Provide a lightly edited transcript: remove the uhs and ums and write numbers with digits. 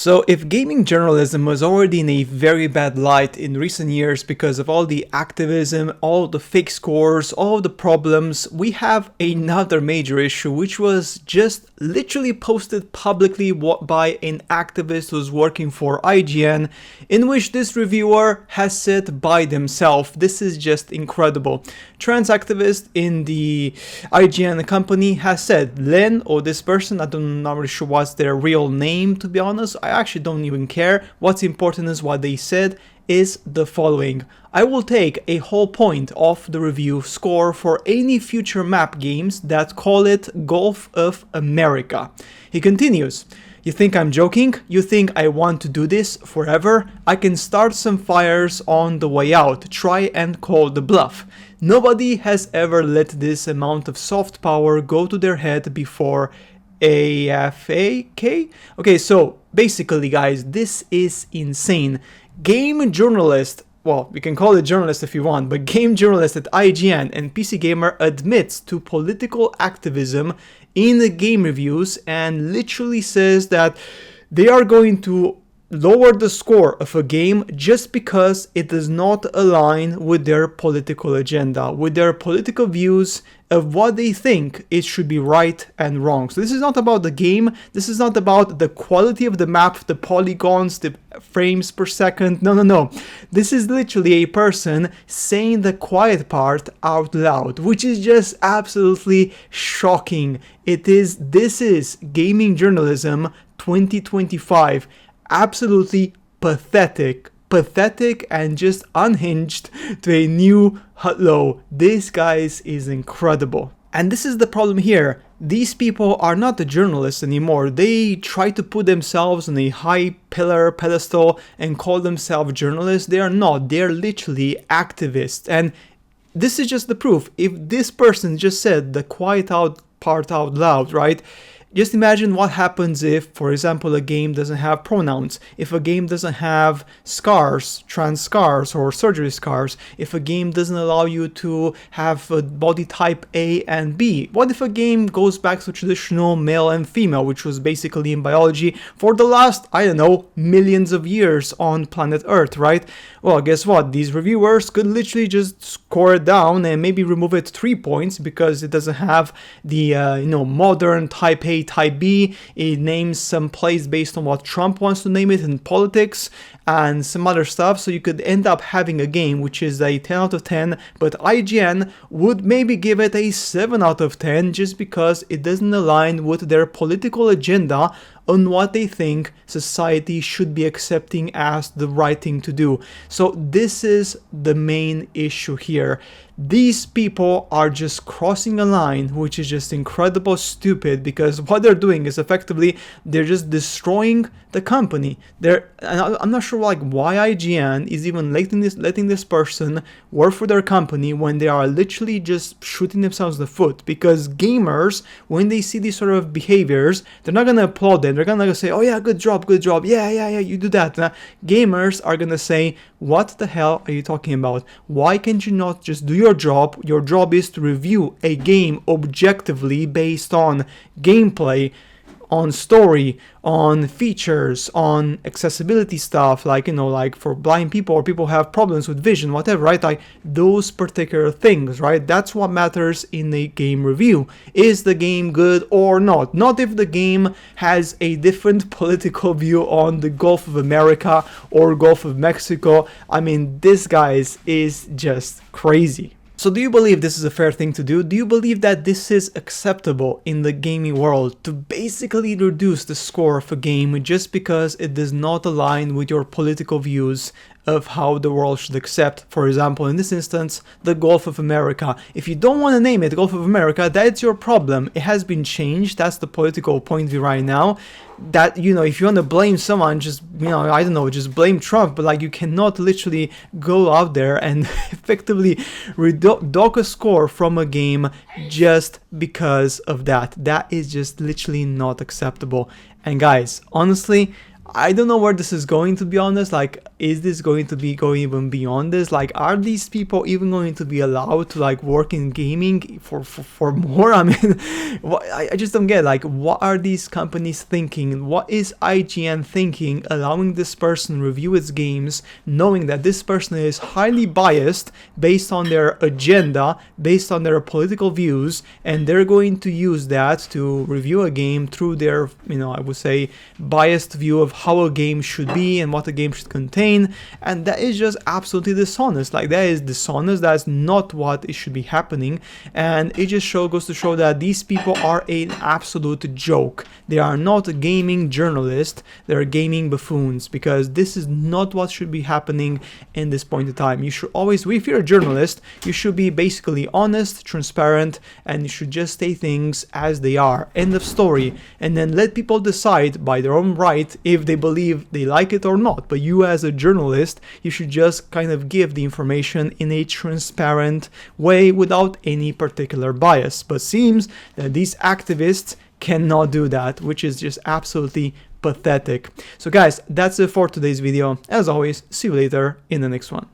So if gaming journalism was already in a very bad light in recent years because of all the activism, all the fake scores, all the problems, we have another major issue which was just literally posted publicly by an activist who's working for IGN, in which this reviewer has said by themselves, this is just incredible. Trans activist in the IGN company has said, Len, or this person, I'm not really sure what's their real name to be honest, I actually don't even care. What's important is what they said is the following. I will take a whole point off the review score for any future map games that call it Gulf of America. He continues, you think I'm joking? You think I want to do this forever? I can start some fires on the way out, try and call the bluff. Nobody has ever let this amount of soft power go to their head before. AFAK? Okay, so basically guys, this is insane. Game journalist, well, you can call it journalist if you want, but game journalist at IGN and PC Gamer admits to political activism in the game reviews and literally says that they are going to lower the score of a game just because it does not align with their political agenda, with their political views of what they think it should be right and wrong. So this is not about the game, this is not about the quality of the map, the polygons, the frames per second, no. This is literally a person saying the quiet part out loud, which is just absolutely shocking. This is gaming journalism 2025. Absolutely pathetic and just unhinged to a new low. This guys is incredible. And this is the problem here. These people are not the journalists anymore. They try to put themselves on a high pedestal and call themselves journalists. They are not. They're literally activists. And this is just the proof. If this person just said the quiet out part out loud, right? Just imagine what happens if, for example, a game doesn't have pronouns, if a game doesn't have scars, trans scars or surgery scars, if a game doesn't allow you to have a body type A and B. What if a game goes back to traditional male and female, which was basically in biology for the last, I don't know, millions of years on planet Earth, right? Well, guess what? These reviewers could literally just score it down and maybe remove it 3 points because it doesn't have the, modern type A, type B. It names some place based on what Trump wants to name it in politics and some other stuff. So you could end up having a game which is a 10 out of 10, but IGN would maybe give it a 7 out of 10 just because it doesn't align with their political agenda on what they think society should be accepting as the right thing to do. So this is the main issue here. These people are just crossing a line which is just incredible stupid, because what they're doing is effectively they're just destroying the company. I'm not sure why IGN is even letting this person work for their company when they are literally just shooting themselves in the foot, because gamers, when they see these sort of behaviors, they're not gonna applaud them. They're gonna say, oh yeah, good job, yeah, you do that. Gamers are gonna say, what the hell are you talking about? Why can't you not just do your job? Your job is to review a game objectively based on gameplay, on story, on features, on accessibility stuff, like for blind people or people who have problems with vision, whatever, right? Like those particular things, right? That's what matters in a game review. Is the game good or not? Not if the game has a different political view on the Gulf of America or Gulf of Mexico. I mean, this guys is just crazy. So do you believe this is a fair thing to do? Do you believe that this is acceptable in the gaming world, to basically reduce the score of a game just because it does not align with your political views of how the world should accept, for example, in this instance, the Gulf of America? If you don't want to name it Gulf of America, that's your problem. It has been changed. That's the political point of view right now. That, if you want to blame someone, just, I don't know, just blame Trump, but you cannot literally go out there and effectively dock a score from a game just because of that. That is just literally not acceptable. And guys, honestly, I don't know where this is going, to be honest. Like, is this going to be going even beyond this? Like, are these people even going to be allowed to like work in gaming for more? I mean, I just don't get, like, what are these companies thinking? What is IGN thinking, allowing this person review its games, knowing that this person is highly biased based on their agenda, based on their political views, and they're going to use that to review a game through their, you know, I would say, biased view of how a game should be and what a game should contain. And that is just absolutely dishonest. Like, that is dishonest. That's not what it should be happening. And it just goes to show that these people are an absolute joke. They are not gaming journalists, they're gaming buffoons, because this is not what should be happening in this point in time. You should always, if you're a journalist, you should be basically honest, transparent, and you should just say things as they are. End of story. And then let people decide by their own right if they believe they like it or not. But you, as a journalist, you should just kind of give the information in a transparent way without any particular bias. But seems that these activists cannot do that, which is just absolutely pathetic. So guys, that's it for today's video. As always, see you later in the next one.